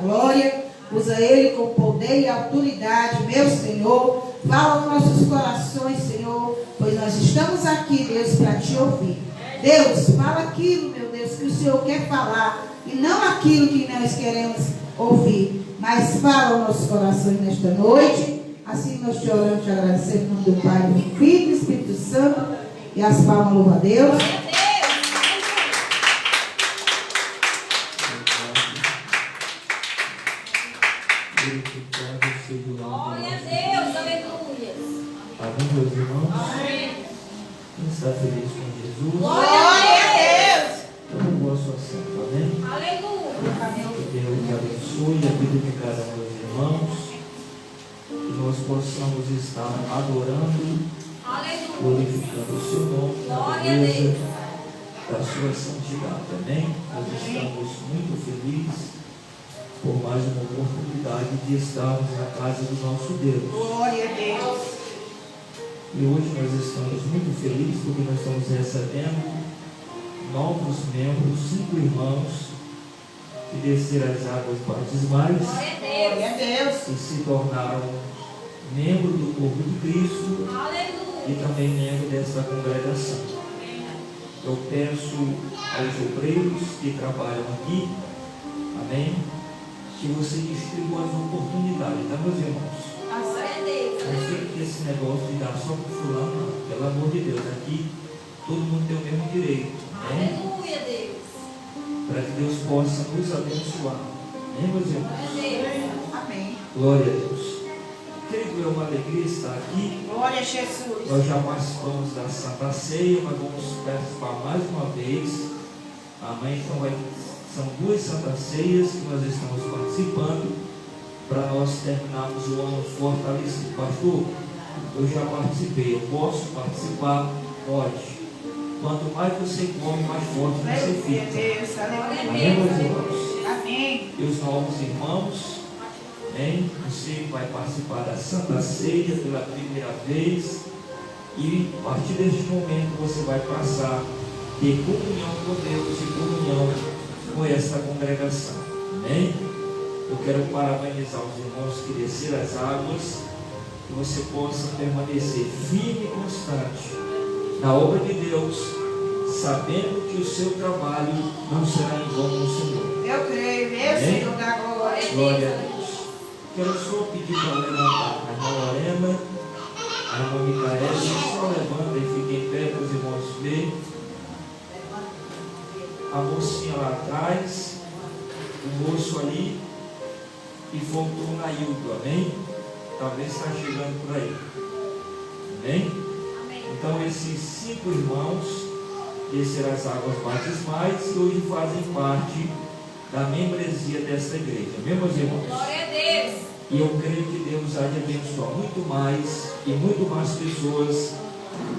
glória. Usa ele com poder e autoridade, meu Senhor. Fala aos nossos corações, Senhor, pois nós estamos aqui, Deus, para te ouvir. Deus, fala aquilo, meu Deus, que o Senhor quer falar, e não aquilo que nós queremos ouvir, mas fala aos nossos corações nesta noite. Assim nós te oramos, te agradecemos em nome do Pai, do Filho e do Espírito Santo. E as palmas louvam a Deus. Glória a Deus, aleluia. Amém, meus irmãos? Amém. Quem está feliz com Jesus? Glória a Deus. Eu gosto assim, amém? Aleluia. Que Deus abençoe a vida de cada um dos irmãos. Que nós possamos estar adorando, Aleluia. glorificando o seu nome, na Glória a beleza Deus. da sua santidade, amém? Nós estamos muito felizes por mais uma oportunidade de estarmos na casa do nosso Deus. Glória a Deus. E hoje nós estamos muito felizes porque nós estamos recebendo novos membros, 5 irmãos que desceram as águas batismais Glória a Deus. e se tornaram membros do corpo de Cristo Aleluia. e também membros dessa congregação. Eu peço aos obreiros que trabalham aqui, amém, que você distribua as oportunidades, tá, meus irmãos? Glória a Deus. Não fique esse negócio de dar só para fulano, não. Pelo amor de Deus, aqui todo mundo tem o mesmo direito, né? Aleluia, Deus. Para que Deus possa nos abençoar, né, meus irmãos? Glória a Deus. Amém. Glória a Deus. Querido, é uma alegria estar aqui. Glória a Jesus. Nós já participamos da Santa Ceia, mas vamos participar mais uma vez. Amém? Então são 2 Santas Ceias que nós estamos participando para nós terminarmos o ano fortalecido. Pastor, eu já participei, eu posso participar? Pode. Quanto mais você come, mais forte você fica. Deus, aleluia. Amém, meus irmãos? Amém. E os novos irmãos, amém? Você vai participar da Santa Ceia pela primeira vez e a partir deste momento você vai passar a ter comunhão com Deus e comunhão com esta congregação, amém? Eu quero parabenizar os irmãos que desceram as águas, que você possa permanecer firme e constante na obra de Deus, sabendo que o seu trabalho não será em vão no Senhor. Eu creio, meu Amém? Senhor da glória. Glória a Deus. Quero só pedir para levantar a irmã Lorena, a irmã Micaela, só levanta e fica em pé para os irmãos verem. A mocinha lá atrás, o moço ali, e faltou o Naildo, amém? Talvez está chegando por aí, amém? Então esses 5 irmãos desceram as águas batismais e hoje fazem parte da membresia desta igreja, amém, meus irmãos? Glória a Deus. E eu creio que Deus há de abençoar muito mais e muito mais pessoas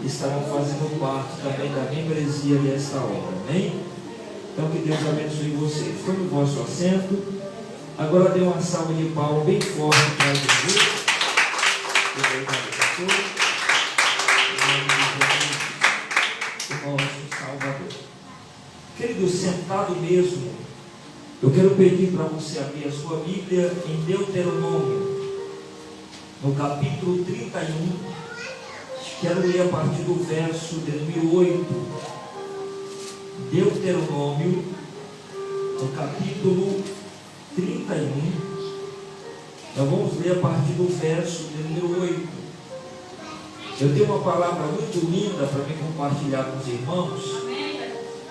estarão fazendo parte também da membresia desta obra, amém? Então que Deus abençoe vocês. Tome o vosso assento. Agora dê uma salva de palmas bem forte para Jesus. Que Deus abençoe. O nosso Salvador. Querido, sentado mesmo, eu quero pedir para você abrir a sua Bíblia em Deuteronômio, no capítulo 31. Quero ler a partir do verso de número 8. Deuteronômio, no capítulo 31. Nós vamos ler a partir do verso de número 8. Eu tenho uma palavra muito linda para me compartilhar com os irmãos. Amém.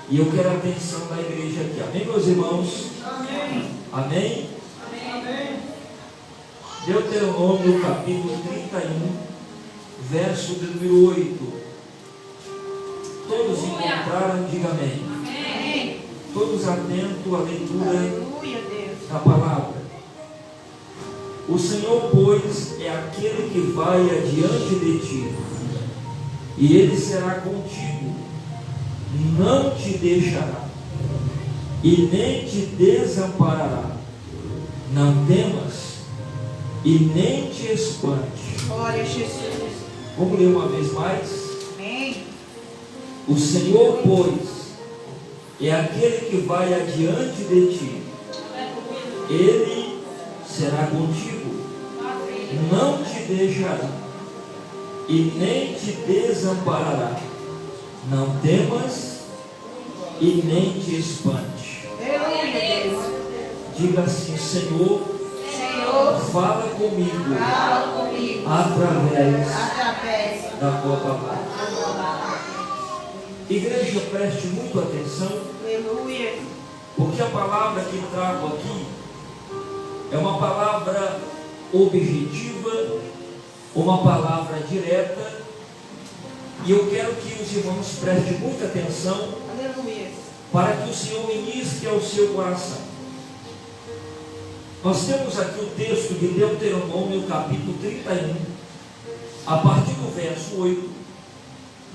E eu quero a atenção da igreja aqui. Amém, meus irmãos? Amém. Amém? Amém. Deuteronômio, capítulo 31, verso de número 8. Todos encontraram, diga amém. Amém. Todos atentos à leitura Aleluia, Deus. da palavra. O Senhor, pois, é aquele que vai adiante de ti, e Ele será contigo, não te deixará, e nem te desamparará. Não temas, e nem te espante. Glória a Jesus. Vamos ler uma vez mais? Amém. O Senhor, pois, é aquele que vai adiante de ti. Ele será contigo, não te deixará e nem te desamparará. Não temas e nem te espante. Diga assim: Senhor, fala comigo, através da tua palavra. Igreja, preste muito atenção, porque a palavra que trago aqui é uma palavra objetiva, uma palavra direta, e eu quero que os irmãos prestem muita atenção para que o Senhor ministre ao seu coração. Nós temos aqui o texto de Deuteronômio, capítulo 31, a partir do verso 8,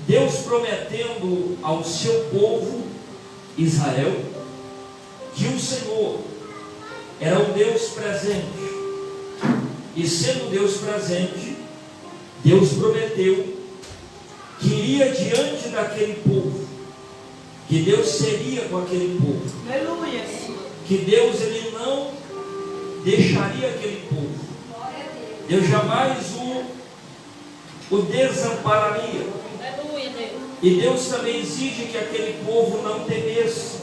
Deus prometendo ao seu povo Israel que o Senhor era um Deus presente, e sendo Deus presente, Deus prometeu que iria diante daquele povo, que Deus seria com aquele povo, que Deus ele não deixaria aquele povo, Deus jamais o desampararia, e Deus também exige que aquele povo não temesse,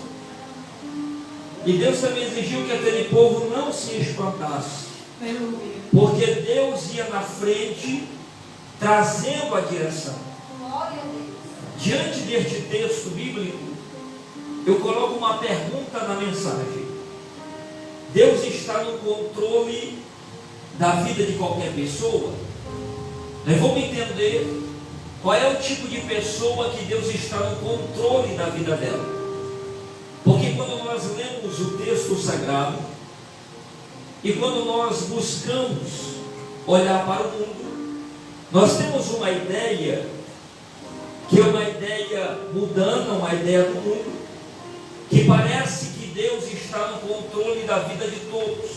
e Deus também exigiu que aquele povo não se espantasse, porque Deus ia na frente trazendo a direção. Diante deste texto bíblico, eu coloco uma pergunta na mensagem: Deus está no controle da vida de qualquer pessoa? Nós vamos entender qual é o tipo de pessoa que Deus está no controle da vida dela. Porque quando nós lemos o texto sagrado e quando nós buscamos olhar para o mundo, nós temos uma ideia que é uma ideia mundana, uma ideia do mundo, que parece que Deus está no controle da vida de todos.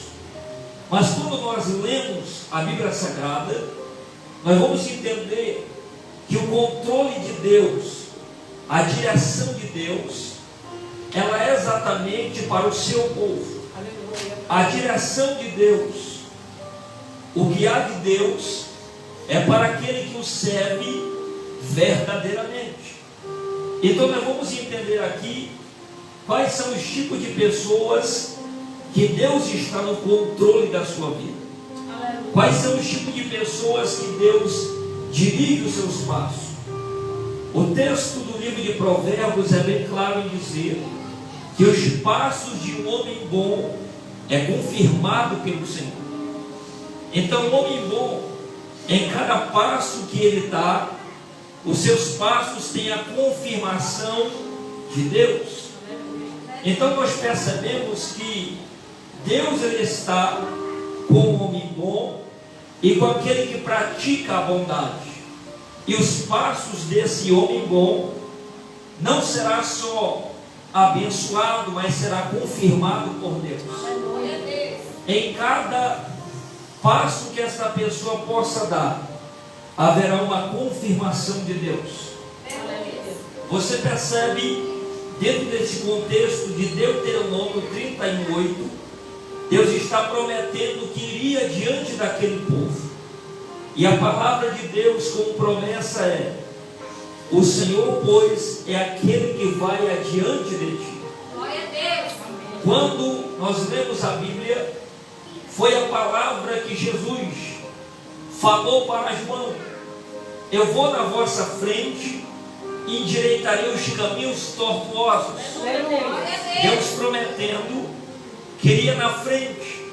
Mas quando nós lemos a Bíblia Sagrada, nós vamos entender que o controle de Deus, a direção de Deus, ela é exatamente para o seu povo. A direção de Deus, o guiar de Deus, é para aquele que o serve verdadeiramente. Então nós vamos entender aqui quais são os tipos de pessoas que Deus está no controle da sua vida. Quais são os tipos de pessoas que Deus dirige os seus passos. O texto do livro de Provérbios é bem claro em dizer que os passos de um homem bom é confirmado pelo Senhor. Então o homem bom, em cada passo que ele dá, os seus passos têm a confirmação de Deus. Então nós percebemos que Deus ele está com o homem bom e com aquele que pratica a bondade. E os passos desse homem bom não será só abençoado, mas será confirmado por Deus. Em cada passo que esta pessoa possa dar, haverá uma confirmação de Deus. Você percebe, dentro desse contexto de Deuteronômio 31:8, Deus está prometendo que iria diante daquele povo. E a palavra de Deus como promessa é: o Senhor, pois, é aquele que vai adiante de ti. Quando nós lemos a Bíblia, foi a palavra que Jesus falou para João: eu vou na vossa frente e endireitarei os caminhos tortuosos. Deus prometendo que iria na frente.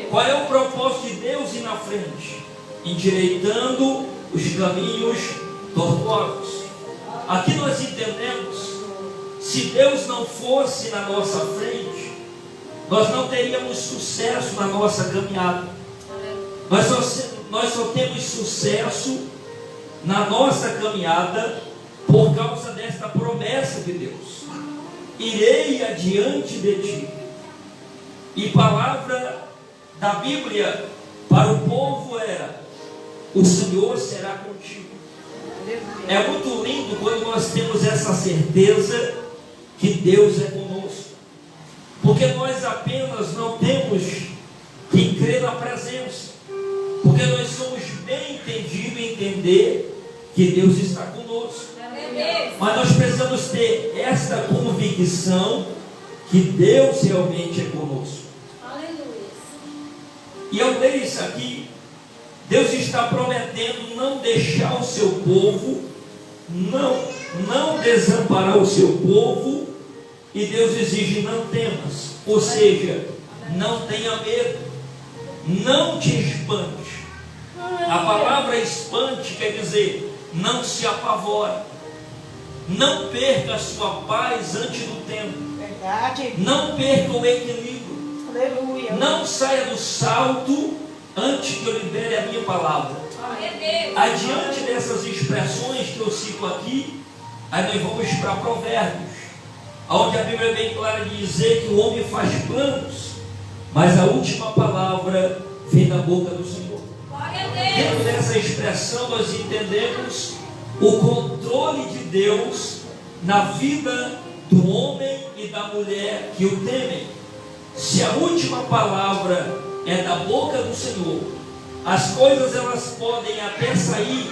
Qual é o propósito de Deus ir na frente? Endireitando os caminhos tortuosos. Aqui nós entendemos, se Deus não fosse na nossa frente, nós não teríamos sucesso na nossa caminhada. Nós só temos sucesso na nossa caminhada por causa desta promessa de Deus: irei adiante de ti. E palavra da Bíblia para o povo era: o Senhor será contigo. É muito lindo quando nós temos essa certeza que Deus é conosco, porque nós apenas não temos que crê na presença, porque nós somos bem entendidos em entender que Deus está conosco. Mas nós precisamos ter esta convicção que Deus realmente é conosco. E ao ler isso aqui, Deus está prometendo não deixar o seu povo, não desamparar o seu povo, e Deus exige: não temas, ou seja, não tenha medo, não te espante. A palavra espante quer dizer não se apavore, não perca a sua paz antes do tempo, Verdade. não perca o equilíbrio, Aleluia. não saia do salto antes que eu libere a minha palavra. Adiante dessas expressões que eu cito aqui, aí nós vamos para Provérbios, onde a Bíblia é bem clara de dizer que o homem faz planos, mas a última palavra vem da boca do Senhor. Dentro dessa expressão nós entendemos o controle de Deus na vida do homem e da mulher que o temem. Se a última palavra é da boca do Senhor, as coisas elas podem até sair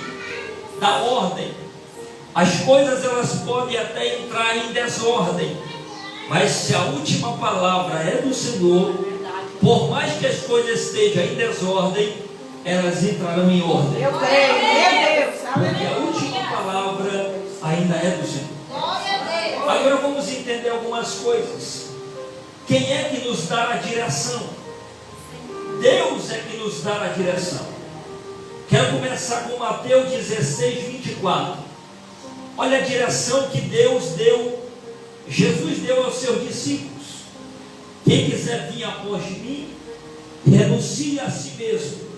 da ordem, as coisas elas podem até entrar em desordem, mas se a última palavra é do Senhor, por mais que as coisas estejam em desordem, elas entrarão em ordem. Eu creio, meu Deus. Porque a última palavra ainda é do Senhor. Agora vamos entender algumas coisas. Quem é que nos dá a direção? Deus é que nos dá a direção. Quero começar com Mateus 16, 24. Olha a direção que Deus deu, Jesus deu aos seus discípulos. Quem quiser vir após mim, renuncie a si mesmo.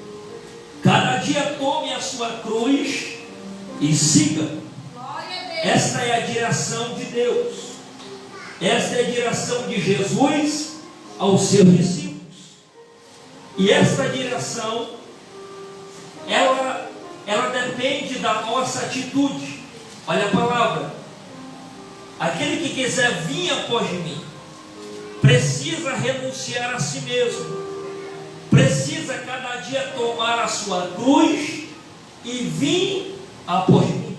Cada dia tome a sua cruz e siga. Esta é a direção de Deus. Esta é a direção de Jesus aos seus discípulos. E esta direção, ela depende da nossa atitude. Olha a palavra. Aquele que quiser vir após mim, precisa renunciar a si mesmo. Precisa cada dia tomar a sua cruz e vir após mim.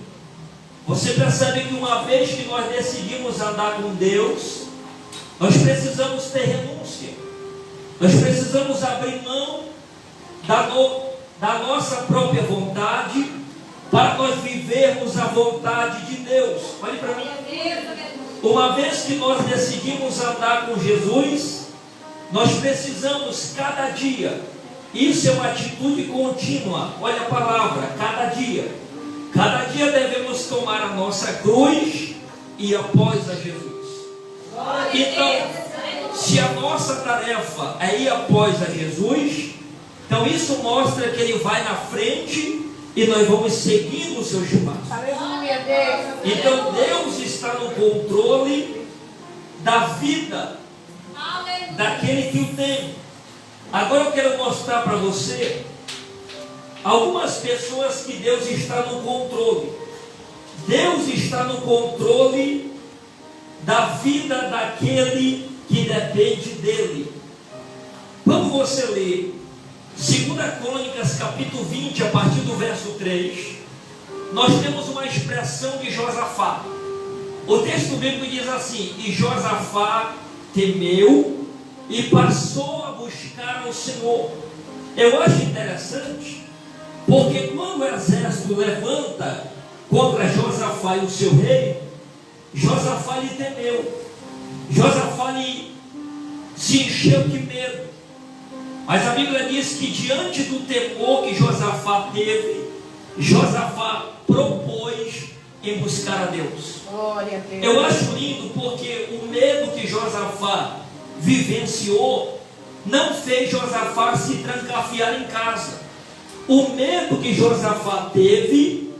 Você percebe que uma vez que nós decidimos andar com Deus, nós precisamos ter renúncia. Nós precisamos abrir mão da nossa própria vontade para nós vivermos a vontade de Deus. Olhe para mim. Uma vez que nós decidimos andar com Jesus, nós precisamos cada dia, isso é uma atitude contínua, olha a palavra, cada dia devemos tomar a nossa cruz e ir após a Jesus. Então, se a nossa tarefa é ir após a Jesus, então isso mostra que Ele vai na frente e nós vamos seguindo os seus passos. Aleluia, Deus. Então Deus está no controle da vida daquele que o tem. Agora eu quero mostrar para você algumas pessoas que Deus está no controle. Deus está no controle da vida daquele que depende dele. Quando você lê 2 Crônicas capítulo 20, a partir do verso 3, nós temos uma expressão de Josafá. O texto bíblico diz assim: e Josafá temeu e passou a buscar ao Senhor. Eu acho interessante, porque quando o exército levanta contra Josafá e o seu rei, Josafá lhe temeu, Josafá lhe se encheu de medo. Mas a Bíblia diz que diante do temor que Josafá teve, Josafá propôs em buscar a Deus. Glória a Deus. Eu acho lindo porque o medo que Josafá vivenciou não fez Josafá se trancafiar em casa. O medo que Josafá teve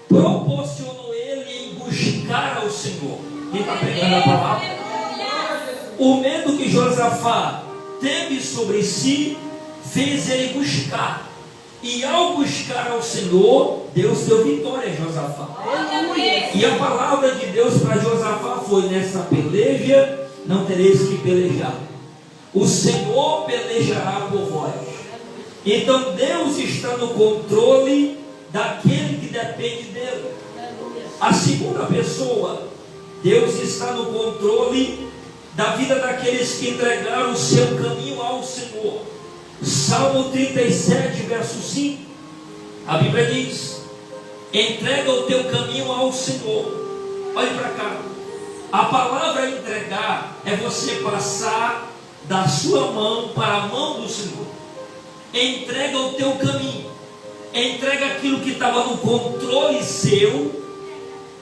proporcionou ele em buscar ao Senhor. Quem está pegando a palavra? O medo que Josafá teve sobre si fez ele buscar. E ao buscar ao Senhor, Deus deu vitória a Josafá. E a palavra de Deus para Josafá foi: nessa peleja não tereis que pelejar. o Senhor pelejará por vós. Então Deus está no controle daquele que depende dele. A segunda pessoa, Deus está no controle da vida daqueles que entregaram o seu caminho ao Senhor. Salmo 37, verso 5, a Bíblia diz: entrega o teu caminho ao Senhor. Olhe para cá. A palavra entregar é você passar da sua mão para a mão do Senhor. Entrega o teu caminho, entrega aquilo que estava no controle seu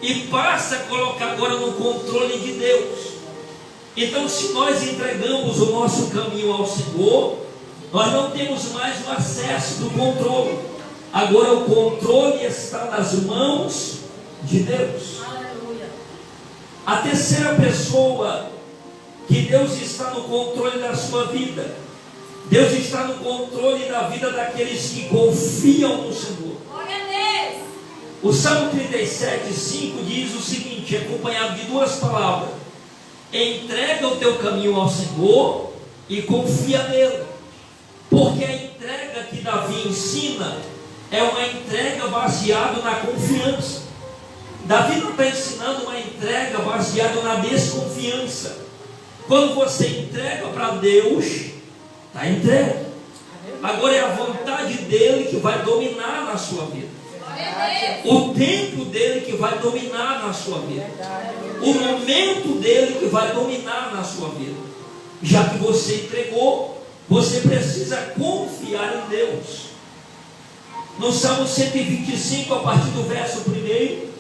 e passa a colocar agora no controle de Deus. Então, se nós entregamos o nosso caminho ao Senhor, nós não temos mais o acesso do controle. Agora o controle está nas mãos de Deus. Aleluia. A terceira pessoa que Deus está no controle da sua vida, Deus está no controle da vida daqueles que confiam no Senhor. Glória a Deus. O Salmo 37, 5 diz o seguinte, acompanhado de duas palavras: entrega o teu caminho ao Senhor e confia nele. Porque a entrega que Davi ensina é uma entrega baseada na confiança. Davi não está ensinando uma entrega baseada na desconfiança. Quando você entrega para Deus, está entregue. Agora é a vontade dele que vai dominar na sua vida. O tempo dele que vai dominar na sua vida. O momento dele que vai dominar na sua vida. Já que você entregou, você precisa confiar em Deus. No Salmo 125, a partir do verso 1,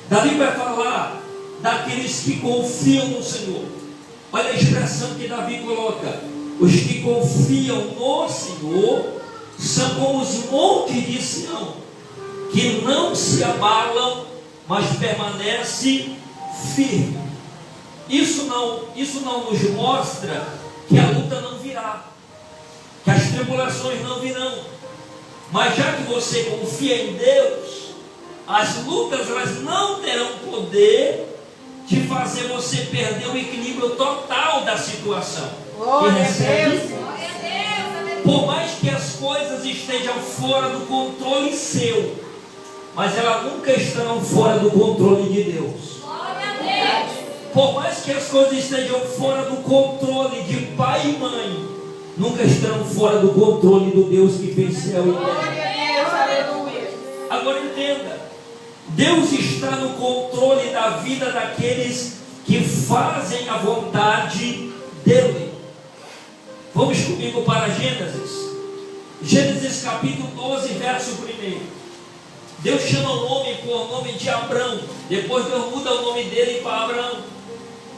Davi vai falar daqueles que confiam no Senhor. Olha a expressão que Davi coloca: os que confiam no Senhor são como os montes de Sião, que não se abalam, mas permanece firme. Isso não nos mostra que a luta não virá, que as tribulações não virão. Mas já que você confia em Deus, as lutas elas não terão poder de fazer você perder o equilíbrio total da situação. Glória a Deus. Glória a Deus. Por mais que as coisas estejam fora do controle seu, mas elas nunca estarão fora do controle de Deus. Glória a Deus. Por mais que as coisas estejam fora do controle de pai e mãe, nunca estarão fora do controle do Deus que fez céu e terra. Glória a Deus. Aleluia. Agora entenda, Deus está no controle da vida daqueles que fazem a vontade dele. Vamos comigo para Gênesis. Gênesis capítulo 12, verso 1. Deus chama o homem por o nome de Abrão. Depois Deus muda o nome dele para Abrão.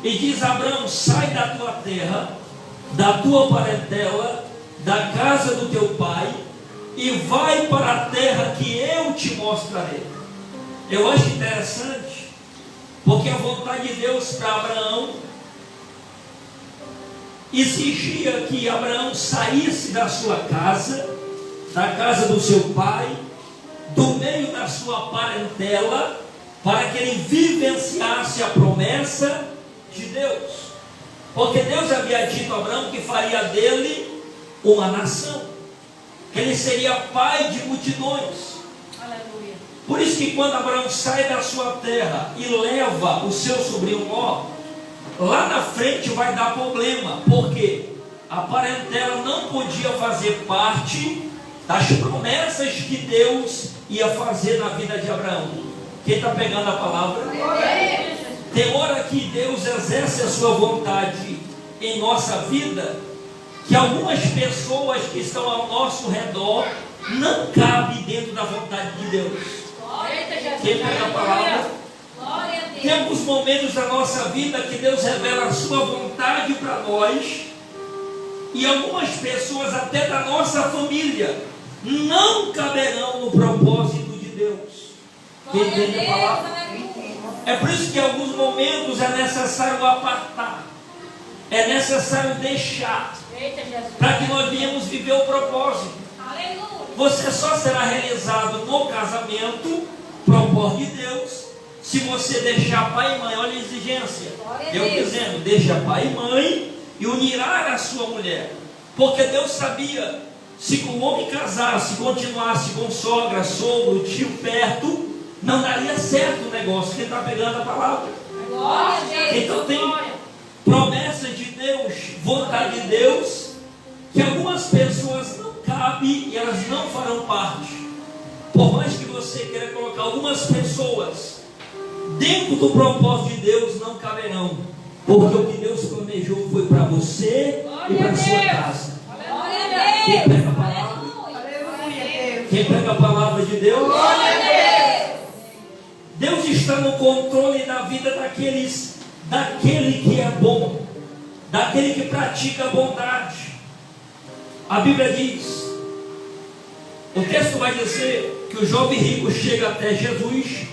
E diz: Abrão, sai da tua terra, da tua parentela, da casa do teu pai, e vai para a terra que eu te mostrarei. Eu acho interessante, porque a vontade de Deus para Abraão exigia que Abraão saísse da sua casa, da casa do seu pai, do meio da sua parentela, para que ele vivenciasse a promessa de Deus. Porque Deus havia dito a Abraão que faria dele uma nação, que ele seria pai de multidões. Aleluia. Por isso que quando Abraão sai da sua terra e leva o seu sobrinho Ló, lá na frente vai dar problema, porque a parentela não podia fazer parte das promessas que Deus ia fazer na vida de Abraão. Quem está pegando a palavra? Tem hora que Deus exerce a sua vontade em nossa vida, que algumas pessoas que estão ao nosso redor não cabem dentro da vontade de Deus. Quem pega a palavra? Glória a Deus. Tem alguns momentos da nossa vida que Deus revela a sua vontade para nós, e algumas pessoas até da nossa família não caberão no propósito de Deus. Quem entende a palavra? É por isso que em alguns momentos é necessário apartar, é necessário deixar, Eita, Jesus. para que nós venhamos viver o propósito. Aleluia. Você só será realizado no casamento, propósito de Deus, se você deixar pai e mãe. Olha a exigência. Glória a Deus Deus. dizendo: deixa pai e mãe e unirá a sua mulher. Porque Deus sabia, se com o homem casasse, continuasse com sogra, sogro, tio perto, não daria certo o negócio. Quem está pegando a palavra? Glória a Deus. Então tem promessa de Deus, vontade de Deus, que algumas pessoas não cabem e elas não farão parte. Por mais que você queira colocar algumas pessoas dentro do propósito de Deus, não caberão. Porque o que Deus planejou foi para você e para a sua casa. Glória a Quem Deus. pega a palavra? Aleluia, Quem pega a palavra de Deus? Glória a Deus. Deus está no controle da vida daquele que é bom, daquele que pratica a bondade. A Bíblia diz, o texto vai dizer que o jovem rico chega até Jesus,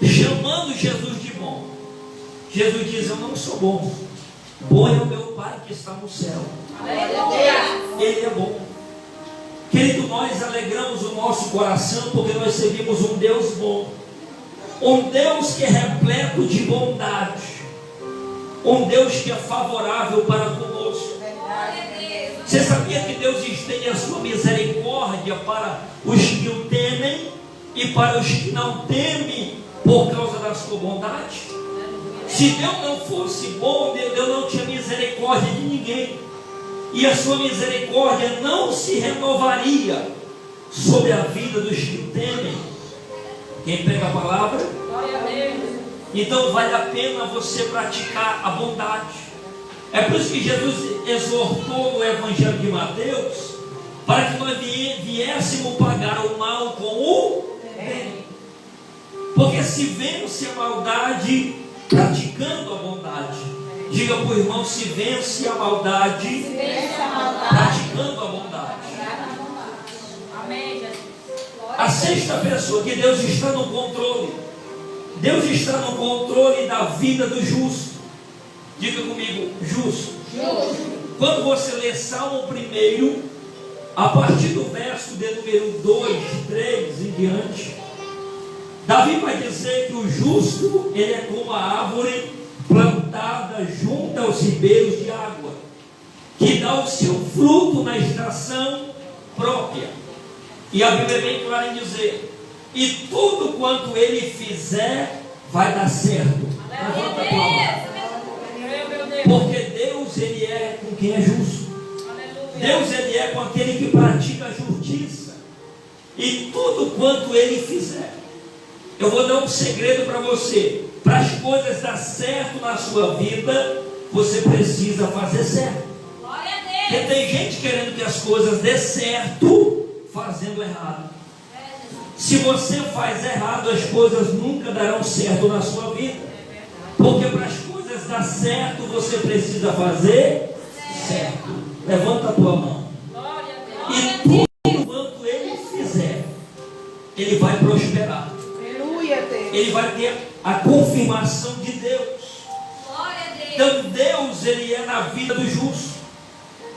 chamando Jesus de bom. Jesus diz: eu não sou bom, bom é o meu Pai que está no céu. Aleluia. Ele é bom. Querido, nós alegramos o nosso coração porque nós servimos um Deus bom, um Deus que é repleto de bondade, um Deus que é favorável para conosco. Glória a Deus. Você sabia que Deus estende a sua misericórdia para os que o temem e para os que não temem por causa da sua bondade? Se Deus não fosse bom, Deus não tinha misericórdia de ninguém, e a sua misericórdia não se renovaria sobre a vida dos que o temem. Quem pega a palavra? Glória a Deus. Então vale a pena você praticar a bondade. É por isso que Jesus exortou no Evangelho de Mateus, para que nós viéssemos pagar o mal com o bem. Porque se vence a maldade praticando a bondade. Diga para o irmão: se vence a maldade praticando a bondade. Amém, Jesus. A sexta pessoa, que Deus está no controle. Deus está no controle da vida do justo. Diga comigo: justo. Quando você lê Salmo 1, a partir do verso de número 2, 3 em diante, Davi vai dizer que o justo, ele é como a árvore plantada junto aos ribeiros de água, que dá o seu fruto na estação própria. E a Bíblia é bem clara em dizer: e tudo quanto ele fizer vai dar certo. Levanta a tua mão. Porque Deus, ele é com quem é justo. Deus, ele é com aquele que pratica a justiça. E tudo quanto ele fizer. Eu vou dar um segredo para você. Para as coisas dar certo na sua vida, você precisa fazer certo. Glória a Porque Deus. tem gente querendo que as coisas dê certo fazendo errado. Se você faz errado, as coisas nunca darão certo na sua vida. Porque para as coisas dar certo, você precisa fazer certo. Levanta a tua mão. Glória a Deus. E tudo quanto ele fizer, ele vai prosperar. Aleluia, Deus. Ele vai ter a confirmação de Deus. Glória a Deus. Então Deus, ele é na vida do justo.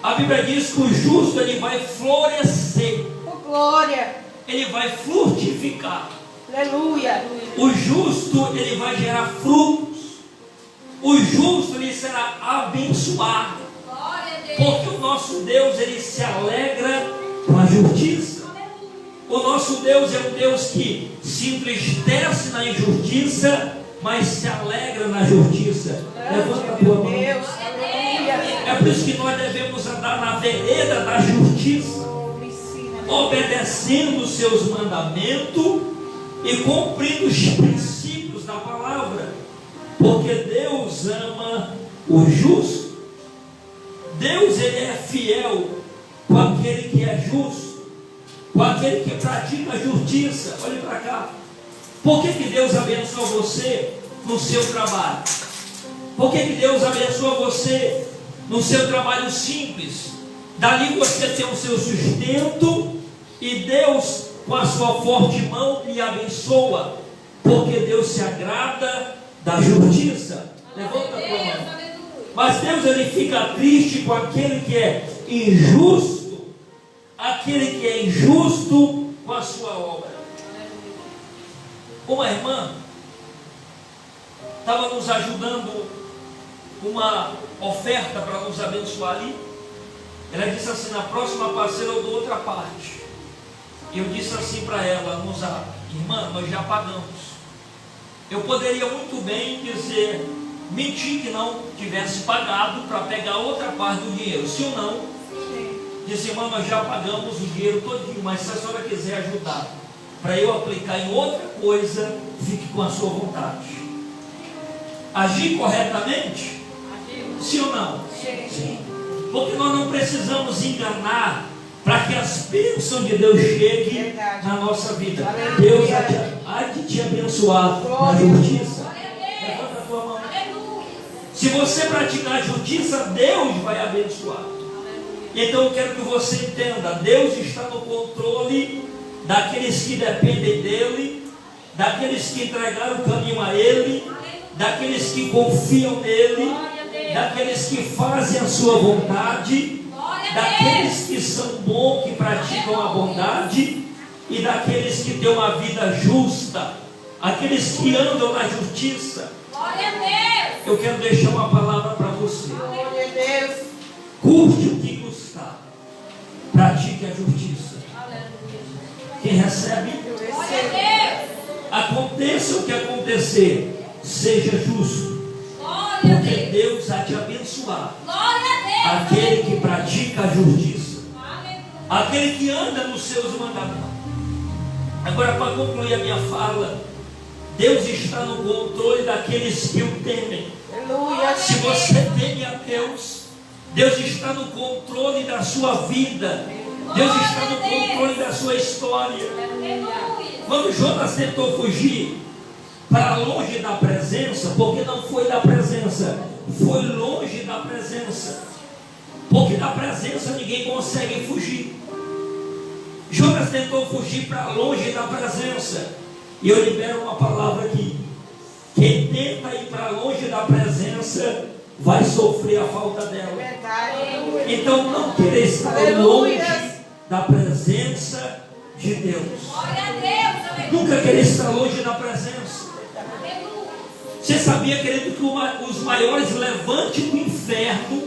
A Bíblia diz que o justo, ele vai florescer, Oh, glória. ele vai frutificar. Aleluia. O justo, ele vai gerar frutos. O justo, ele será abençoado. Glória a Deus. Porque o nosso Deus, ele se alegra com a justiça. O nosso Deus é um Deus que se entristece na injustiça, mas se alegra na justiça. Levanta a tua mão. Deus. Aleluia. É por isso que nós devemos andar na vereda da justiça, Oh, me ensina. obedecendo os seus mandamentos e cumprindo os princípios da palavra. Porque Deus ama o justo. Deus, ele é fiel com aquele que é justo, com aquele que pratica a justiça. Olhe para cá. Por que Deus abençoa você no seu trabalho? Por que Deus abençoa você no seu trabalho simples? Dali você tem o seu sustento e Deus, com a sua forte mão, lhe abençoa. Porque Deus se agrada da justiça. Levanta a tua mão. Mas Deus, ele fica triste com aquele que é injusto, aquele que é injusto com a sua obra. Uma irmã estava nos ajudando uma oferta para nos abençoar ali. Ela disse assim: na próxima parcela eu dou outra parte. Eu disse assim para ela no zap: irmã, nós já pagamos. Eu poderia muito bem dizer, mentir que não tivesse pagado para pegar outra parte do dinheiro. Se ou não, disse: irmã, nós já pagamos o dinheiro todinho, mas se a senhora quiser ajudar para eu aplicar em outra coisa, fique com a sua vontade. Agir corretamente? Sim ou não? Sim. Porque nós não precisamos enganar para que as bênçãos de Deus cheguem na nossa vida. Deus há de te abençoar na justiça. Levanta a tua mão. Se você praticar a justiça, Deus vai abençoar. Então eu quero que você entenda: Deus está no controle daqueles que dependem dEle, daqueles que entregaram o caminho a Ele, daqueles que confiam nele, daqueles que fazem a sua vontade, daqueles que são bons, que praticam a bondade, e daqueles que têm uma vida justa, aqueles que andam na justiça. Eu quero deixar uma palavra para você. Custe o que custar, pratique a justiça. Quem recebe, aconteça o que acontecer, seja justo, porque Deus há de abençoar aquele que pratica a justiça, aquele que anda nos seus mandamentos. Agora, para concluir a minha fala, Deus está no controle daqueles que o temem. Se você teme a Deus, Deus está no controle da sua vida, Deus está no controle da sua história. Quando Jonas tentou fugir para longe da presença, porque não foi da presença, foi longe da presença, porque da presença ninguém consegue fugir. Jonas tentou fugir para longe da presença, e eu libero uma palavra aqui: quem tenta ir para longe da presença vai sofrer a falta dela. Então não querer estar longe da presença de Deus. Nunca querer estar longe da presença. Você sabia, querido, que os maiores levantes do inferno,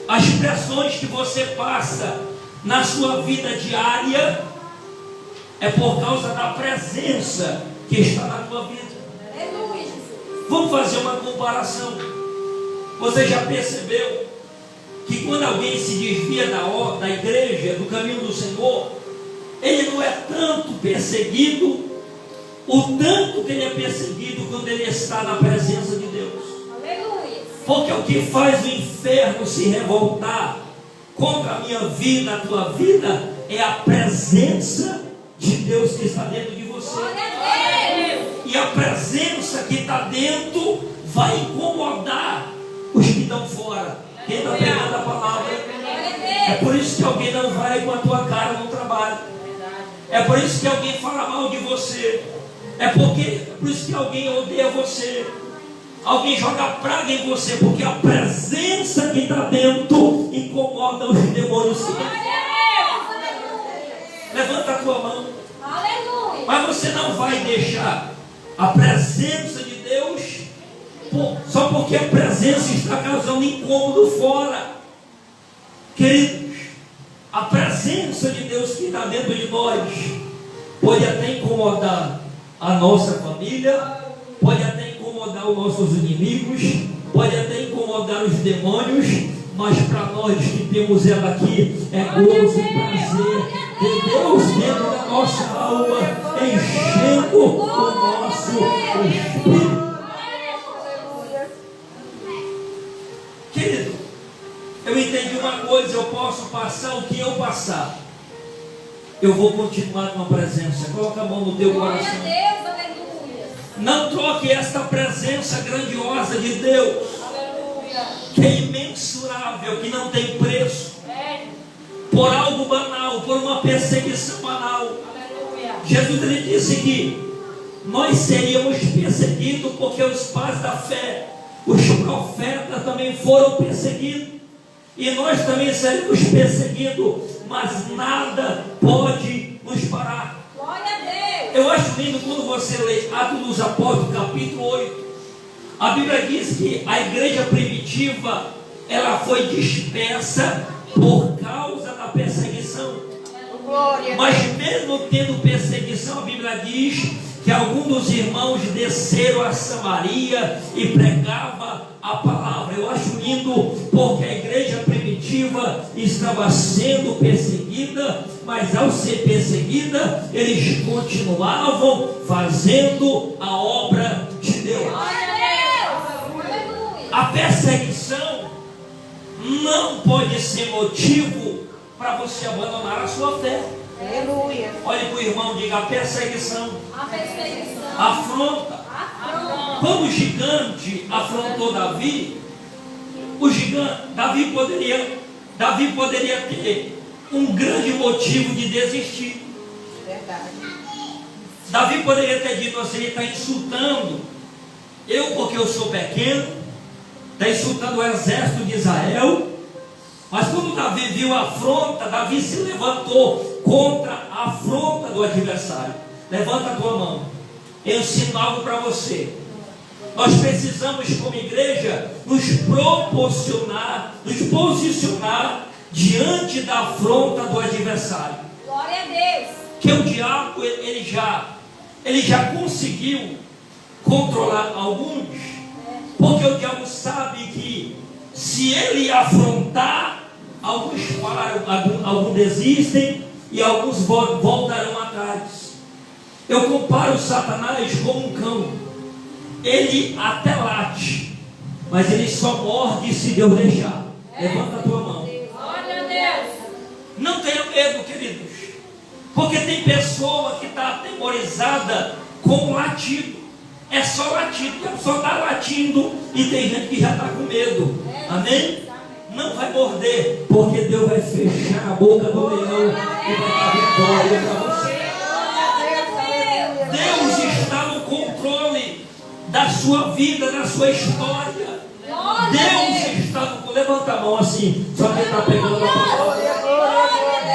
as pressões que você passa na sua vida diária, é por causa da presença que está na tua vida? Vamos fazer uma comparação. Você já percebeu que quando alguém se desvia da igreja, do caminho do Senhor, ele não é tanto perseguido o tanto que ele é perseguido quando ele está na presença de Deus? Porque o que faz o inferno se revoltar contra a minha vida, a tua vida, é a presença de Deus que está dentro de você. E a presença que está dentro vai incomodar os que estão fora. Quem está pegando a palavra? É por isso que alguém não vai com a tua cara no trabalho. É por isso que alguém fala mal de você. É por isso que alguém odeia você. Alguém joga praga em você, porque a presença que está dentro incomoda os demônios. Levanta a tua mão. Mas você não vai deixar a presença de Deus só porque a presença está causando incômodo fora. Queridos, a presença de Deus que está dentro de nós pode até incomodar a nossa família, pode até incomodar os nossos inimigos, pode até incomodar os demônios, mas para nós que temos ela aqui, é gozo e prazer de Deus dentro da nossa alma, enchendo o nosso espírito. Querido, eu entendi uma coisa: eu posso passar o que eu passar, eu vou continuar com a presença. Coloca a mão no teu coração. Não troque esta presença grandiosa de Deus, que é imensurável, que não tem preço, por algo banal, por uma perseguição banal. Jesus lhe disse que nós seríamos perseguidos porque os pais da fé, os profetas também foram perseguidos, e nós também seremos perseguidos, mas nada pode nos parar. Eu acho lindo quando você lê Atos dos Apóstolos, capítulo 8. A Bíblia diz que a igreja primitiva, ela foi dispersa por causa da perseguição. Mas mesmo tendo perseguição, a Bíblia diz que alguns dos irmãos desceram a Samaria e pregavam a palavra. Eu acho lindo, porque a igreja primitiva estava sendo perseguida, mas ao ser perseguida, eles continuavam fazendo a obra de Deus. A perseguição não pode ser motivo para você abandonar a sua fé. Aleluia. Olhe para o irmão e diga: a perseguição, A perseguição. afronta. Afronta. Quando o gigante afrontou Davi, Davi poderia ter um grande motivo de desistir. Verdade. Davi poderia ter dito assim: ele está insultando eu porque eu sou pequeno, está insultando o exército de Israel. Mas quando Davi viu a afronta, Davi se levantou contra a afronta do adversário. Levanta a tua mão. Eu ensino algo para você. Nós precisamos, como igreja, nos posicionar diante da afronta do adversário. Glória a Deus. Que o diabo, ele já conseguiu controlar alguns, porque o diabo sabe que se ele afrontar, alguns param, alguns desistem e alguns voltarão atrás. Eu comparo Satanás com um cão. Ele até late, mas ele só morde se Deus deixar. Levanta a tua mão. Glória a Deus. Não tenha medo, queridos, porque tem pessoa que está atemorizada com o latido. É só latido, a pessoa está latindo e tem gente que já está com medo. Amém? Não vai morder, porque Deus vai fechar a boca do leão e vai dar vitória para você. Deus está no controle da sua vida, da sua história. Deus está no... Levanta a mão assim, só quem está pegando a palavra.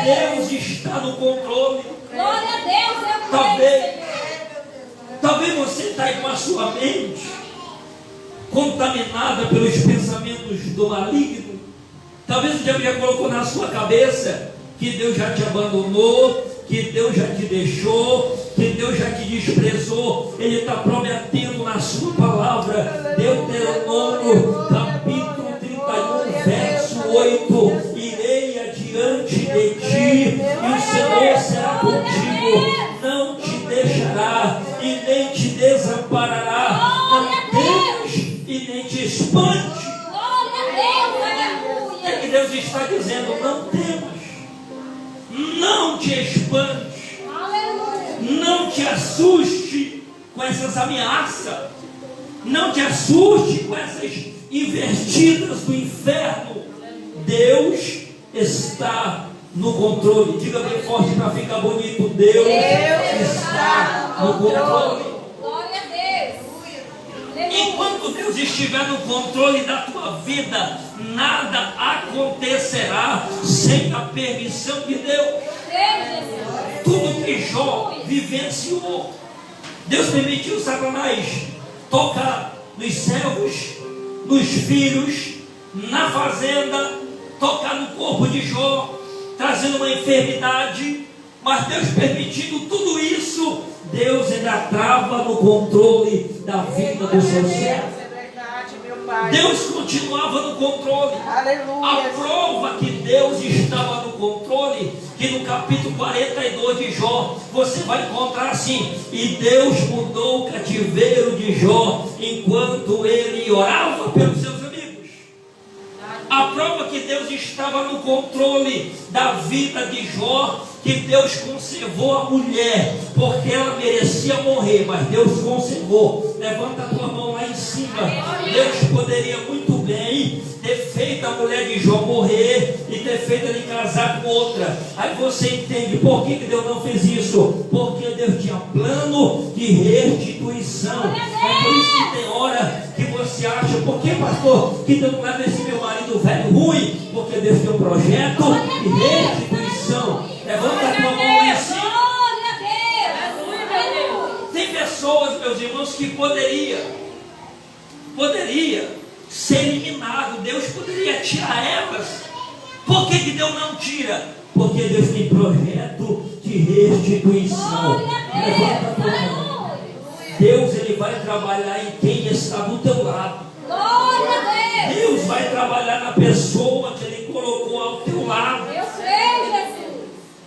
Deus está no controle. Glória a Deus. Talvez você está aí com a sua mente contaminada pelos pensamentos do maligno. Talvez o diabo já colocou na sua cabeça que Deus já te abandonou, que Deus já te deixou, que Deus já te desprezou. Ele está prometendo na sua palavra, Deuteronômio capítulo 31, verso 8: irei adiante de ti, e o Senhor será contigo, não te deixará e nem te desamparará. Não temas e nem te espante. O que Deus está dizendo? Não temas, não te espante, não te assuste com essas ameaças, não te assuste com essas investidas do inferno. Deus está no controle. Diga bem forte para ficar bonito: Deus está no controle. Glória a Deus. Enquanto Deus estiver no controle da tua vida, nada acontecerá sem a permissão de Deus. Tudo que Jó vivenciou, Deus permitiu Satanás tocar nos servos, nos filhos, na fazenda, tocar no corpo de Jó, trazendo uma enfermidade. Mas Deus permitindo tudo isso, Deus ainda estava no controle da vida dos seus servos. Deus continuava no controle. A prova que Deus estava no controle, que no capítulo 42 de Jó, você vai encontrar assim: e Deus mudou o cativeiro de Jó enquanto ele orava pelos seus amigos. A prova que Deus estava no controle da vida de Jó, que Deus conservou a mulher, porque ela merecia morrer, mas Deus conservou. Levanta a tua mão lá em cima. Deus poderia muito bem ter feito a mulher de Jó morrer e ter feito ele casar com outra. Aí você entende por que Deus não fez isso? Porque Deus tinha plano de restituição. É por isso que tem hora que você acha: por que, pastor, que Deus não leva esse meu marido velho ruim? Porque Deus tem um projeto de restituição. Levanta a tua mão lá em cima. Tem pessoas, meus irmãos, que poderia ser eliminado. Deus poderia tirar elas. Por que Deus não tira? Porque Deus tem projeto de restituição. Levanta a tua mão. Deus, Ele vai trabalhar em quem está do teu lado. Deus vai trabalhar na pessoa que Ele colocou ao teu lado.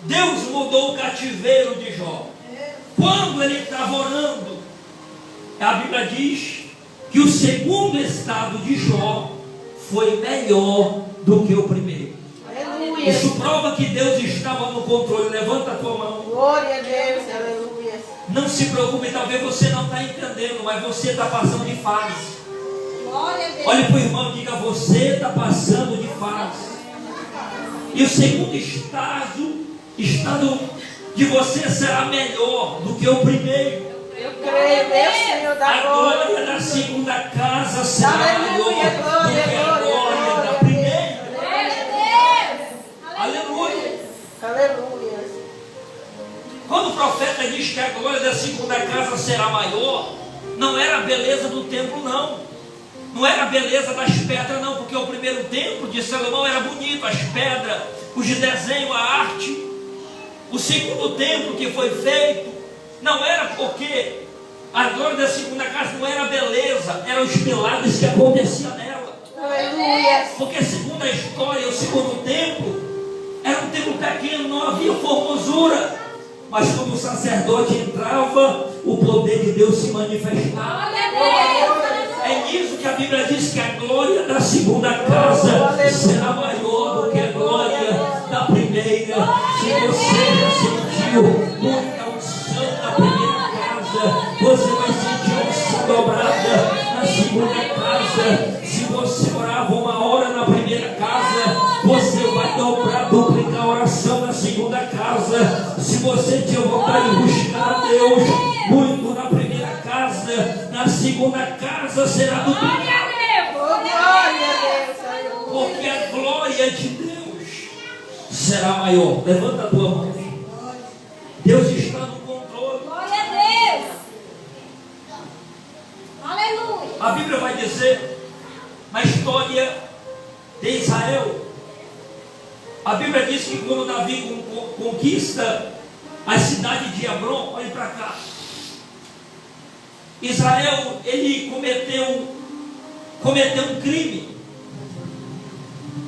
Deus mudou o cativeiro de Jó. Quando ele estava orando, a Bíblia diz que o segundo estado de Jó foi melhor do que o primeiro. Aleluia. Isso prova que Deus estava no controle. Levanta a tua mão. Glória a Deus, aleluia. Não se preocupe, talvez você não está entendendo, mas você está passando de fase. Glória a Deus. Olhe para o irmão e diga: você está passando de fase. E o segundo estado de você será melhor do que o primeiro. Eu creio, meu Senhor da A glória. glória da segunda casa será maior Aleluia, do glória, que a glória glória, da primeira. Glória a Deus. Aleluia. Aleluia. Quando o profeta diz que a glória da segunda casa será maior, não era a beleza do templo, não. Não era a beleza das pedras, não, porque o primeiro templo de Salomão era bonito, as pedras, os desenhos, a arte. O segundo templo que foi feito, não era porque a glória da segunda casa não era a beleza, eram os milagres que aconteciam nela. Aleluia. Porque segundo a história, o segundo templo era um templo pequeno, não havia formosura. Mas quando o sacerdote entrava, o poder de Deus se manifestava. É nisso que a Bíblia diz que a glória da segunda casa será maior do que a glória da primeira. Se você já sentiu muita unção na primeira casa, você vai sentir a unção dobrada na segunda casa. Se você orava 1 hora na primeira casa, você vai dobrar, duplicar a oração na segunda casa. Se você tinha vontade de buscar a Deus muito na primeira casa, na segunda casa será duplicado. Porque a glória de Deus será maior. Levanta a tua mão. Deus está no controle. Glória a Deus. Aleluia. A Bíblia vai dizer, na história de Israel, a Bíblia diz que quando Davi conquista a cidade de Hebron, olhe para cá. Israel, ele cometeu um crime.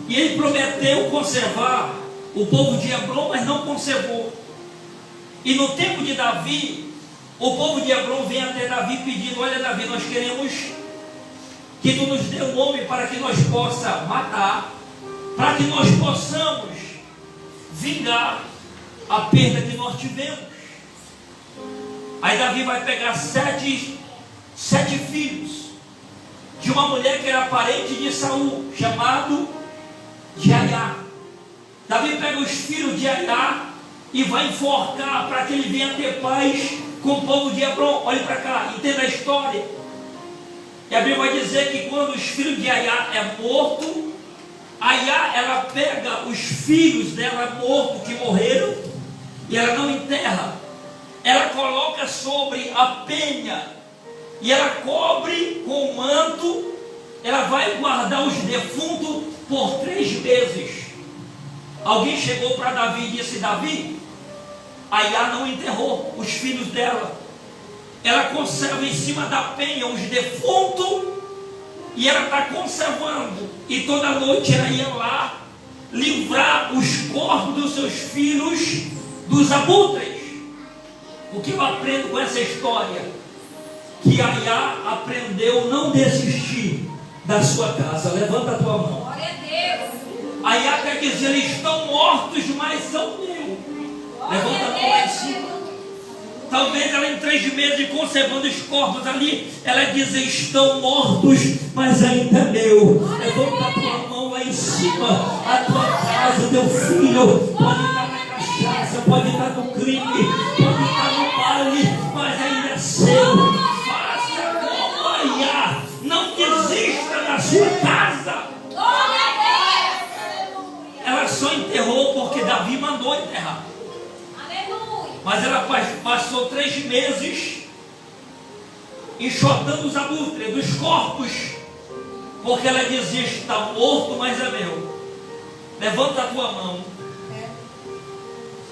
E ele prometeu conservar o povo de Hebron, mas não conservou. E no tempo de Davi, o povo de Hebron vem até Davi pedindo: olha, Davi, nós queremos que tu nos dê um homem para que nós possa matar, para que nós possamos vingar a perda que nós tivemos. Aí Davi vai pegar sete filhos de uma mulher que era parente de Saul, chamado de Aiá. Davi pega os filhos de Aiá e vai enforcar para que ele venha ter paz com o povo de Hebron. Olhe para cá, entenda a história. E a Bíblia vai dizer que quando os filhos de Aiá é morto, Aiá, ela pega os filhos dela mortos que morreram e ela não enterra. Ela coloca sobre a penha e ela cobre com o manto. Ela vai guardar os defuntos por 3 meses. Alguém chegou para Davi e disse: Davi, Aiá não enterrou os filhos dela. Ela conserva em cima da penha os defuntos e ela está conservando. E toda noite ela ia lá livrar os corpos dos seus filhos dos abutres. O que eu aprendo com essa história? Que Aiá aprendeu a não desistir da sua casa. Levanta a tua mão. Glória a Deus. Aiá quer dizer: eles estão mortos, mas são meus. Levanta a mão lá em cima. Talvez ela em 3 meses conservando os corpos ali, ela diz: estão mortos, mas ainda é meu. Levanta a tua mão lá em cima. A tua casa, teu filho pode estar na cachaça, pode estar no crime, pode estar no baile, mas ainda é seu. Faça como Aiá. Não desista da sua casa. Glória a Deus. Ela só enterrou porque Davi mandou enterrar. Mas ela passou 3 meses enxotando os abutres dos corpos. Porque ela dizia: está morto, mas é meu. Levanta a tua mão.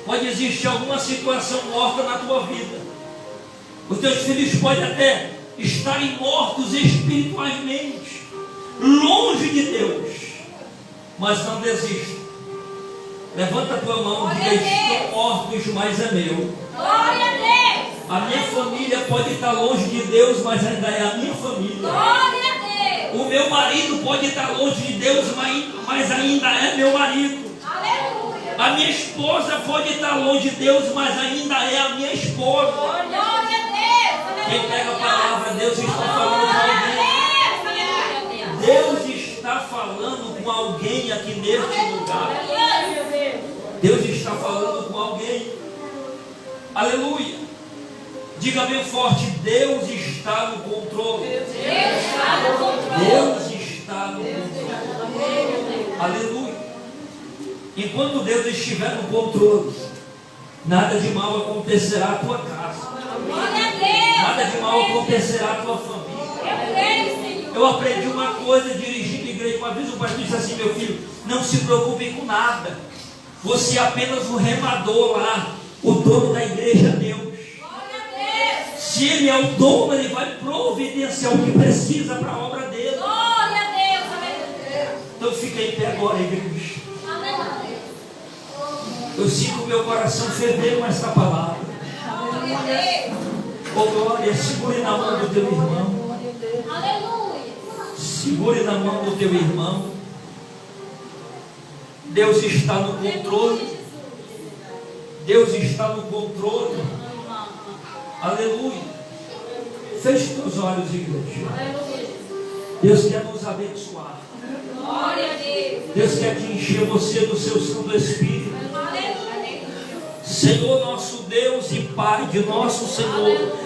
Pode existir alguma situação morta na tua vida. Os teus filhos podem até estarem mortos espiritualmente, longe de Deus, mas não desista. Levanta a tua mão e diga: estão mortos, mas é meu. Glória a Deus. A minha família pode estar longe de Deus, mas ainda é a minha família. Glória a Deus. O meu marido pode estar longe de Deus, mas ainda é meu marido. Aleluia. A minha esposa pode estar longe de Deus, mas ainda é a minha esposa. Glória a Deus. Quem pega a palavra, Deus está falando com alguém. Deus está falando com alguém aqui neste lugar. Deus está falando com alguém. Aleluia. Diga bem forte: Deus está no controle. Deus está no controle. Deus está no controle. Aleluia. Enquanto Deus estiver no controle, nada de mal acontecerá à tua casa. Glória a Deus. Nada de mal acontecerá à tua família. Eu creio, Senhor. Eu aprendi uma coisa dirigindo a igreja. Uma vez o pastor disse assim: meu filho, não se preocupe com nada. Você é apenas o remador lá. O dono da igreja é Deus. Glória a Deus. Se Ele é o dono, Ele vai providenciar o que precisa para a obra dele. Glória a Deus. Aleluia. Então fica em pé agora, igreja. Aleluia. Eu sinto o meu coração ferver com esta palavra. Glória a Deus. Oh glória, segure na mão do teu irmão. Aleluia. Segure na mão do teu irmão. Deus está no controle. Deus está no controle. Aleluia. Feche teus olhos, igreja. Aleluia. Deus quer nos abençoar. Glória a Deus. Deus quer te encher você do seu Santo Espírito. Aleluia. Senhor nosso Deus e Pai de nosso Senhor